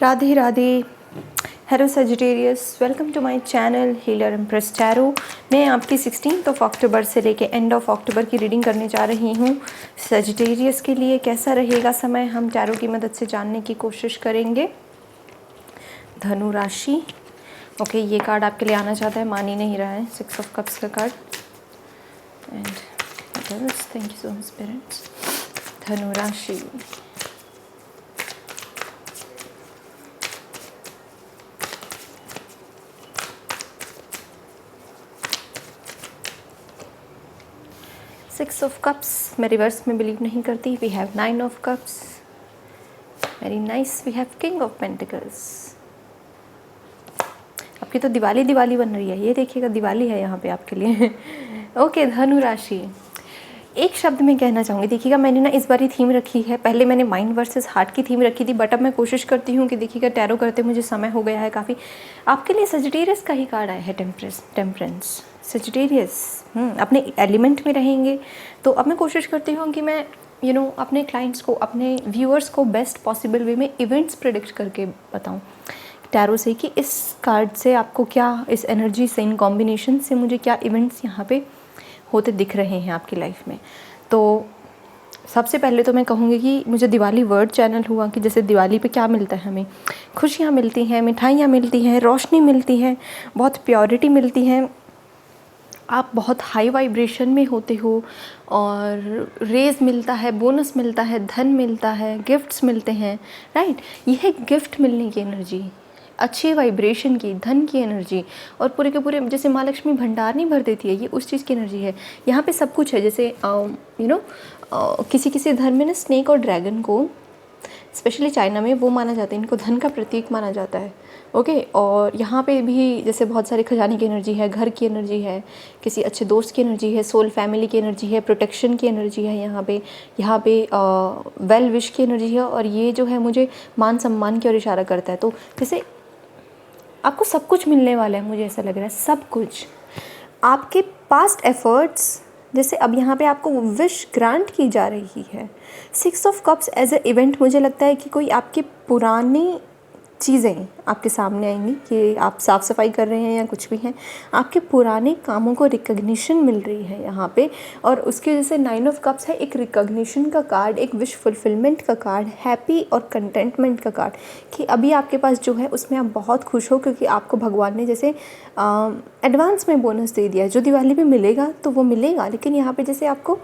Radhe Radhe. Hello Sagittarius, welcome to my channel healer empress tarot. मैं आपकी 16 अक्टूबर से लेके एंड ऑफ अक्टूबर की रीडिंग करने जा रही हूँ। सजिटेरियस के लिए कैसा रहेगा समय, हम टैरो की मदद से जानने की कोशिश करेंगे। धनु राशि, ओके, ये कार्ड आपके लिए आना चाहता है, मान ही नहीं रहा है। 6 ऑफ कप्स का card and thank you so much parents. धनु राशि, सिक्स ऑफ कप्स मैं रिवर्स में बिलीव नहीं करती। We have 9 of cups, very nice. We have king of pentacles. आपकी तो दिवाली दिवाली बन रही है, ये देखिएगा दिवाली है यहाँ पे आपके लिए। ओके, धनु राशि, एक शब्द में कहना चाहूँगी। देखिएगा मैंने ना इस बार थीम रखी है, पहले मैंने माइंड वर्सेस हार्ट की थीम रखी थी, बट अब मैं कोशिश करती हूँ कि देखिएगा टैरो करते मुझे समय हो गया है काफ़ी। आपके लिए सजिटेरियस का ही कार्ड आया है, टेम्परेंस। सजिटेरियस अपने एलिमेंट में रहेंगे, तो अब मैं कोशिश करती हूँ कि मैं अपने क्लाइंट्स को, अपने व्यूअर्स को बेस्ट पॉसिबल वे में इवेंट्स प्रेडिक्ट करके बताऊँ टैरो से कि इस कार्ड से आपको क्या, इस एनर्जी से, इन कॉम्बिनेशन से मुझे क्या इवेंट्स यहाँ पे होते दिख रहे हैं आपकी लाइफ में। तो सबसे पहले तो मैं कहूँगी कि मुझे दिवाली वर्ड चैनल हुआ कि जैसे दिवाली पे क्या मिलता है हमें, खुशियाँ मिलती हैं, मिठाइयाँ मिलती हैं, रोशनी मिलती है, बहुत प्योरिटी मिलती है, आप बहुत हाई वाइब्रेशन में होते हो और रेज मिलता है, बोनस मिलता है, धन मिलता है, गिफ्ट्स मिलते हैं, राइट। यह है गिफ्ट मिलने की एनर्जी, अच्छी वाइब्रेशन की, धन की एनर्जी, और पूरे के पूरे जैसे माँ लक्ष्मी भंडार नहीं भर देती है, ये उस चीज़ की एनर्जी है। यहाँ पे सब कुछ है। जैसे किसी किसी धर्म में ना स्नेक और ड्रैगन को, स्पेशली चाइना में, वो माना जाता है, इनको धन का प्रतीक माना जाता है। ओके, और यहाँ पे भी जैसे बहुत सारे खजाने की एनर्जी है, घर की एनर्जी है, किसी अच्छे दोस्त की एनर्जी है, सोल फैमिली की एनर्जी है, प्रोटेक्शन की एनर्जी है। यहाँ पे वेल विश की एनर्जी है, और ये जो है मुझे मान सम्मान की ओर इशारा करता है। तो जैसे आपको सब कुछ मिलने वाला है, मुझे ऐसा लग रहा है, सब कुछ। आपके पास्ट एफर्ट्स, जैसे अब यहाँ पे आपको विश ग्रांट की जा रही है। 6 of cups as a event, मुझे लगता है कि कोई आपकी पुरानी चीज़ें आपके सामने आएंगी कि आप साफ़ सफाई कर रहे हैं या कुछ भी हैं, आपके पुराने कामों को रिकग्निशन मिल रही है यहाँ पे। और उसके जैसे 9 ऑफ कप्स है, एक रिकग्निशन का कार्ड, एक विश फुलफिलमेंट का कार्ड, हैप्पी और कंटेंटमेंट का कार्ड, कि अभी आपके पास जो है उसमें आप बहुत खुश हो, क्योंकि आपको भगवान ने जैसे एडवांस में बोनस दे दिया है। जो दिवाली में मिलेगा तो वो मिलेगा, लेकिन यहाँ पे जैसे आपको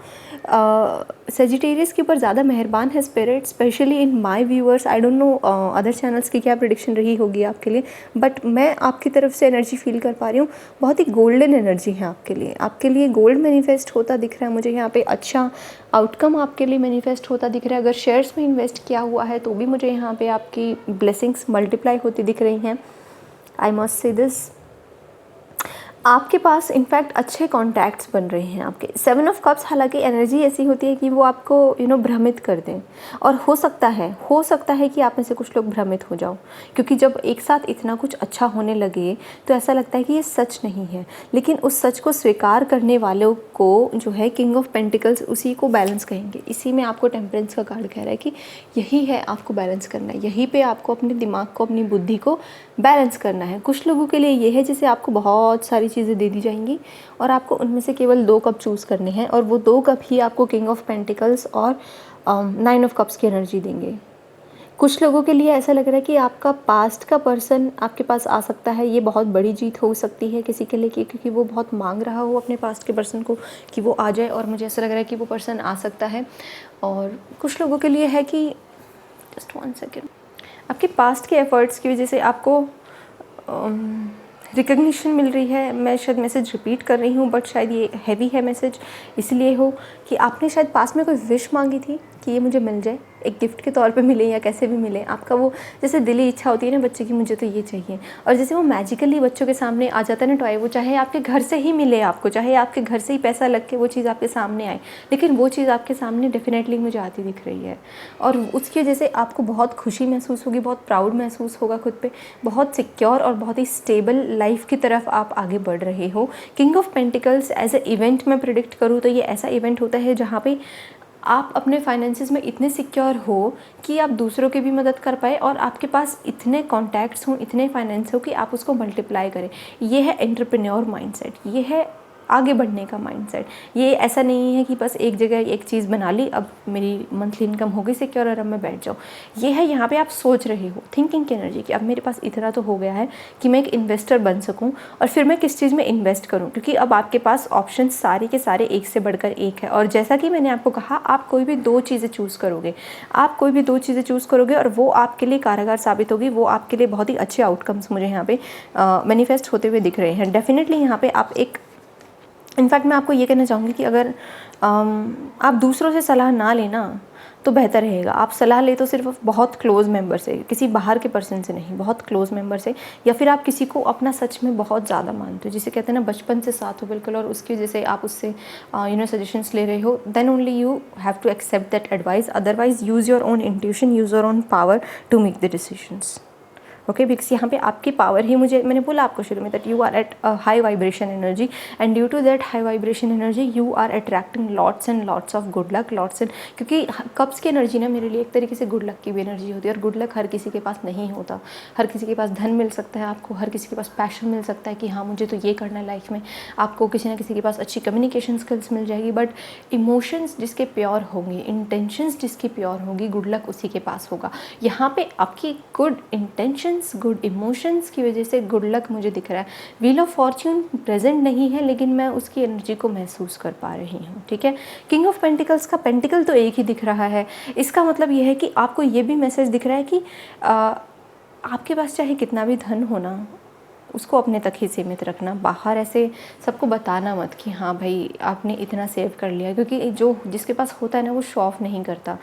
सजिटेरियस के ऊपर ज़्यादा मेहरबान है spirit, specially in my viewers. I don't know other channels की क्या प्रेडिक्शन रही होगी आपके लिए, बट मैं आपकी तरफ से एनर्जी फील कर पा रही हूँ। बहुत ही गोल्डन एनर्जी है आपके लिए गोल्ड मैनिफेस्ट होता दिख रहा है मुझे यहाँ पे। अच्छा आउटकम आपके लिए मैनिफेस्ट होता दिख रहा है। अगर शेयर्स में इन्वेस्ट किया हुआ है तो भी मुझे यहाँ पे आपकी ब्लेसिंग्स मल्टीप्लाई होती दिख रही हैं। आई मस्ट से दिस, आपके पास इनफैक्ट अच्छे कॉन्टैक्ट्स बन रहे हैं आपके। 7 ऑफ कप्स, हालांकि एनर्जी ऐसी होती है कि वो आपको भ्रमित कर दें, और हो सकता है कि आप में से कुछ लोग भ्रमित हो जाओ, क्योंकि जब एक साथ इतना कुछ अच्छा होने लगे तो ऐसा लगता है कि ये सच नहीं है। लेकिन उस सच को स्वीकार करने वालों को जो है किंग ऑफ पेंटिकल्स, उसी को बैलेंस कहेंगे। इसी में आपको टेम्परेंस का कार्ड कह रहा है कि यही है आपको बैलेंस करना है, यहीं पे आपको अपने दिमाग को, अपनी बुद्धि को बैलेंस करना है। कुछ लोगों के लिए ये है जैसे आपको बहुत सारी चीज़ें दे दी जाएंगी और आपको उनमें से केवल 2 कप चूज़ करने हैं, और वो 2 कप ही आपको किंग ऑफ पेंटिकल्स और 9 ऑफ कप्स की एनर्जी देंगे। कुछ लोगों के लिए ऐसा लग रहा है कि आपका पास्ट का पर्सन आपके पास आ सकता है। ये बहुत बड़ी जीत हो सकती है किसी के लिए, क्योंकि वो बहुत मांग रहा हो अपने पास्ट के पर्सन को कि वो आ जाए, और मुझे ऐसा लग रहा है कि वो पर्सन आ सकता है। और कुछ लोगों के लिए है कि जस्ट 1 सेकेंड, आपके पास्ट के एफर्ट्स की वजह से आपको रिकग्निशन मिल रही है। मैं शायद मैसेज रिपीट कर रही हूँ, बट शायद ये हैवी है मैसेज, इसलिए हो कि आपने शायद पास में कोई विश मांगी थी कि ये मुझे मिल जाए, एक गिफ्ट के तौर पे मिले या कैसे भी मिले। आपका वो जैसे दिली इच्छा होती है ना बच्चे की, मुझे तो ये चाहिए, और जैसे वो मैजिकली बच्चों के सामने आ जाता है ना टॉय, वो चाहे आपके घर से ही मिले आपको, चाहे आपके घर से ही पैसा लग के वो चीज़ आपके सामने आए, लेकिन वो चीज़ आपके सामने डेफिनेटली मुझे आती दिख रही है। और उसकी वजह से आपको बहुत खुशी महसूस होगी, बहुत प्राउड महसूस होगा खुद पे, बहुत सिक्योर और बहुत ही स्टेबल लाइफ की तरफ आप आगे बढ़ रहे हो। King of pentacles as a event मैं प्रिडिक्ट करूँ तो ये ऐसा इवेंट होता है जहाँ पे आप अपने फाइनेंसेस में इतने सिक्योर हो कि आप दूसरों की भी मदद कर पाए और आपके पास इतने कॉन्टैक्ट्स हों, इतने फाइनेंस हो कि आप उसको मल्टीप्लाई करें। ये है एंटरप्रेन्योर माइंडसेट, ये है आगे बढ़ने का माइंडसेट। ये ऐसा नहीं है कि बस एक जगह एक चीज़ बना ली, अब मेरी मंथली इनकम हो गई सिक्योर और अब मैं बैठ जाऊँ। ये है यहाँ पे आप सोच रहे हो, थिंकिंग की एनर्जी कि अब मेरे पास इतना तो हो गया है कि मैं एक इन्वेस्टर बन सकूँ और फिर मैं किस चीज़ में इन्वेस्ट करूँ, क्योंकि अब आपके पास ऑप्शन सारे के सारे एक से बढ़कर एक है। और जैसा कि मैंने आपको कहा, आप कोई भी 2 चीज़ें चूज़ करोगे, आप कोई भी 2 चीज़ें चूज़ करोगे और वो आपके लिए कारगर साबित होगी, वो आपके लिए बहुत ही अच्छे आउटकम्स मुझे यहाँ पे मैनिफेस्ट होते हुए दिख रहे हैं। डेफिनेटली यहाँ पे आप एक, इनफैक्ट मैं आपको ये कहना चाहूँगी कि अगर आप दूसरों से सलाह ना लेना तो बेहतर रहेगा। आप सलाह ले तो सिर्फ बहुत क्लोज़ मेंबर से, किसी बाहर के पर्सन से नहीं, बहुत क्लोज़ मेंबर से, या फिर आप किसी को अपना सच में बहुत ज़्यादा मानते हो, जिसे कहते हैं ना बचपन से साथ हो बिल्कुल, और उसकी वजह से आप उससे सजेशंस ले रहे हो, then only you have to accept that advice. Otherwise use your own intuition, use your own power to make the decisions. Okay, because यहाँ पे आपकी पावर ही, मैंने बोला आपको शुरू में, that you are at a high vibration energy and due to that high vibration energy you are attracting lots and lots of good luck, lots and, क्योंकि cups की एनर्जी ना मेरे लिए एक तरीके से गुड लक की भी एनर्जी होती है, और गुड लक हर किसी के पास नहीं होता। हर किसी के पास धन मिल सकता है आपको, हर किसी के पास पैशन मिल सकता है कि हाँ मुझे तो ये करना है लाइफ में, आपको किसी ना किसी के पास अच्छी कम्युनिकेशन स्किल्स मिल जाएगी, बट इमोशंस जिसके प्योर होंगे, इंटेंशंस जिसकी प्योर होंगी, गुड लक उसी के पास होगा। यहाँ पे आपकी गुड इंटेंशंस, गुड इमोशंस की वजह से गुड लक मुझे दिख रहा है। व्हील ऑफ फॉर्च्यून प्रेजेंट नहीं है, लेकिन मैं उसकी एनर्जी को महसूस कर पा रही हूँ। ठीक है, किंग ऑफ पेंटिकल्स का पेंटिकल तो एक ही दिख रहा है। इसका मतलब यह है कि आपको ये भी मैसेज दिख रहा है कि आपके पास चाहे कितना भी धन हो ना, उसको अपने तक ही सीमित रखना, बाहर ऐसे सबको बताना मत कि हाँ भाई आपने इतना सेव कर लिया, क्योंकि जो जिसके पास होता है ना वो शो ऑफ नहीं करता।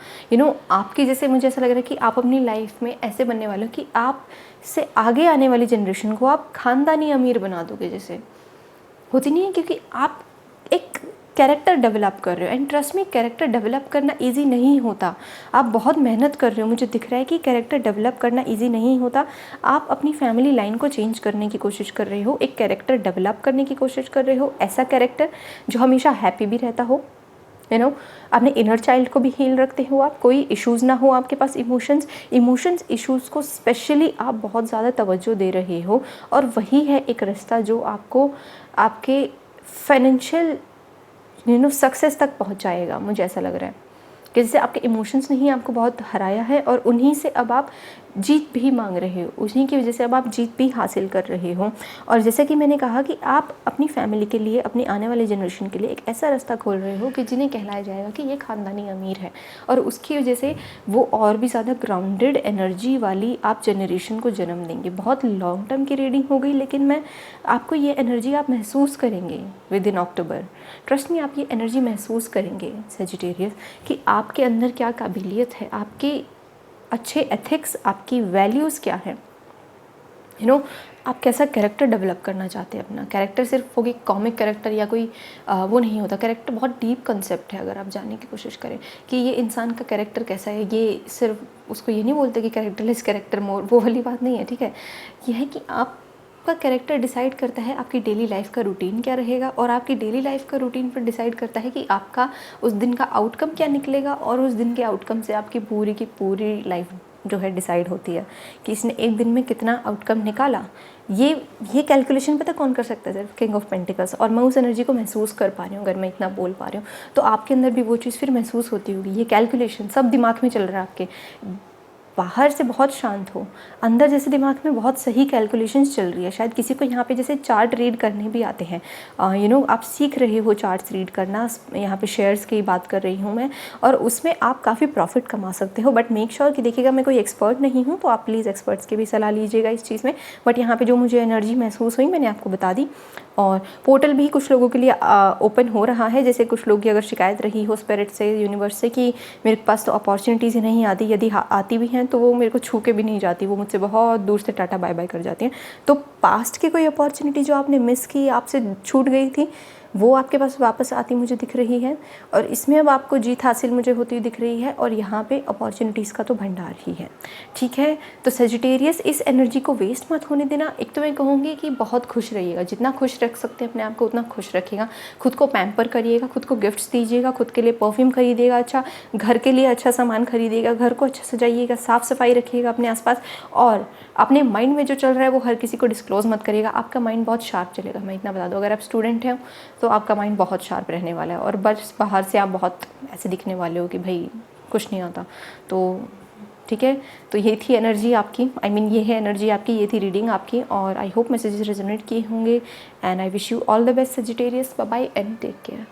आपकी जैसे मुझे ऐसा लग रहा है कि आप अपनी लाइफ में ऐसे बनने वाले हो कि आप से आगे आने वाली जनरेशन को आप खानदानी अमीर बना दोगे, जैसे होती नहीं है, क्योंकि आप एक कैरेक्टर डेवलप कर रहे हो। एंड ट्रस्ट में, कैरेक्टर डेवलप करना इजी नहीं होता। आप बहुत मेहनत कर रहे हो, मुझे दिख रहा है कि कैरेक्टर डेवलप करना इजी नहीं होता। आप अपनी फैमिली लाइन को चेंज करने की कोशिश कर रहे हो, एक कैरेक्टर डेवलप करने की कोशिश कर रहे हो, ऐसा कैरेक्टर जो हमेशा हैप्पी भी रहता हो। अपने इनर चाइल्ड को भी हील रखते हो आप, कोई इश्यूज़ ना हो आपके पास इमोशंस इश्यूज़ को स्पेशली आप बहुत ज़्यादा तवज्जो दे रहे हो, और वही है एक रास्ता जो आपको आपके फाइनेंशियल सक्सेस तक पहुंचाएगा। मुझे ऐसा लग रहा है कि जैसे आपके इमोशंस ने ही आपको बहुत हराया है, और उन्हीं से अब आप जीत भी मांग रहे हो, उन्हीं की वजह से अब आप जीत भी हासिल कर रहे हो। और जैसे कि मैंने कहा कि आप अपनी फैमिली के लिए, अपनी आने वाली जनरेशन के लिए एक ऐसा रास्ता खोल रहे हो कि जिन्हें कहलाया जाएगा कि ये ख़ानदानी अमीर है, और उसकी वजह से वो और भी ज़्यादा ग्राउंडेड एनर्जी वाली आप जनरेशन को जन्म देंगे। बहुत लॉन्ग टर्म की रीडिंग हो गई, लेकिन मैं आपको ये एनर्जी आप महसूस करेंगे विद इन अक्टूबर। ट्रस्ट में, आप ये एनर्जी महसूस करेंगे सजिटेरियस कि आपके अंदर क्या काबिलियत है, आपके अच्छे एथिक्स, आपकी वैल्यूज़ क्या है। आप कैसा कैरेक्टर डेवलप करना चाहते हैं। अपना कैरेक्टर सिर्फ वो कॉमिक कैरेक्टर या कोई वो नहीं होता। कैरेक्टर बहुत डीप कंसेप्ट है, अगर आप जानने की कोशिश करें कि ये इंसान का कैरेक्टर कैसा है। ये सिर्फ उसको ये नहीं बोलते कि कैरेक्टरलेस कैरेक्टर मोर, वो वाली बात नहीं है। ठीक है, ये है कि आपका कैरेक्टर डिसाइड करता है आपकी डेली लाइफ का रूटीन क्या रहेगा, और आपकी डेली लाइफ का रूटीन पर डिसाइड करता है कि आपका उस दिन का आउटकम क्या निकलेगा, और उस दिन के आउटकम से आपकी पूरी की पूरी लाइफ जो है डिसाइड होती है कि इसने एक दिन में कितना आउटकम निकाला। ये कैलकुलेशन पता कौन कर सकता है? सिर्फ किंग ऑफ पेंटिकल्स। और मैं उस एनर्जी को महसूस कर पा रही हूँ। अगर मैं इतना बोल पा रही हूँ तो आपके अंदर भी वो चीज़ फिर महसूस होती होगी। ये कैलकुलेशन सब दिमाग में चल रहा है आपके, बाहर से बहुत शांत हो, अंदर जैसे दिमाग में बहुत सही कैलकुलेशंस चल रही है। शायद किसी को यहाँ पे जैसे चार्ट रीड करने भी आते हैं, आप सीख रहे हो चार्ट्स रीड करना। यहाँ पे शेयर्स की बात कर रही हूँ मैं, और उसमें आप काफ़ी प्रॉफिट कमा सकते हो। बट मेक श्योर कि देखिएगा, मैं कोई एक्सपर्ट नहीं हूँ, तो आप प्लीज़ एक्सपर्ट्स की भी सलाह लीजिएगा इस चीज़ में। बट यहाँ पर जो मुझे एनर्जी महसूस हुई मैंने आपको बता दी। और पोर्टल भी कुछ लोगों के लिए ओपन हो रहा है। जैसे कुछ लोग की अगर शिकायत रही हो स्पिरिट से, यूनिवर्स से कि मेरे पास तो अपॉर्चुनिटीज़ ही नहीं आती, यदि आती भी हैं तो वो मेरे को छू के भी नहीं जाती, वो मुझसे बहुत दूर से टाटा बाय बाय कर जाती हैं। तो पास्ट की कोई अपॉर्चुनिटी जो आपने मिस की, आपसे छूट गई थी, वो आपके पास वापस आती मुझे दिख रही है, और इसमें अब आपको जीत हासिल मुझे होती हुई दिख रही है, और यहाँ पे अपॉर्चुनिटीज़ का तो भंडार ही है। ठीक है, तो सेजिटेरियस इस एनर्जी को वेस्ट मत होने देना। एक तो मैं कहूँगी कि बहुत खुश रहिएगा, जितना खुश रख सकते हैं अपने आप को उतना खुश रखिएगा। खुद को पैम्पर करिएगा, खुद को गिफ्ट्स दीजिएगा, खुद के लिए परफ्यूम खरीदिएगा, अच्छा घर के लिए अच्छा सामान खरीदिएगा, घर को अच्छा सजाइएगा, साफ़ सफाई रखिएगा अपने आसपास, और अपने माइंड में जो चल रहा है वो हर किसी को डिस्क्लोज़ मत करिएगा। आपका माइंड बहुत शार्प चलेगा, मैं इतना बता दूँ। अगर आप स्टूडेंट हैं तो आपका माइंड बहुत शार्प रहने वाला है, और बस बाहर से आप बहुत ऐसे दिखने वाले हो कि भाई कुछ नहीं आता। तो ठीक है, तो ये थी एनर्जी आपकी, आई मीन ये है एनर्जी आपकी, ये थी रीडिंग आपकी, और आई होप मैसेजेस रेजोनेट किए होंगे, and I wish you all the best Sagittarius. Bye bye and take care.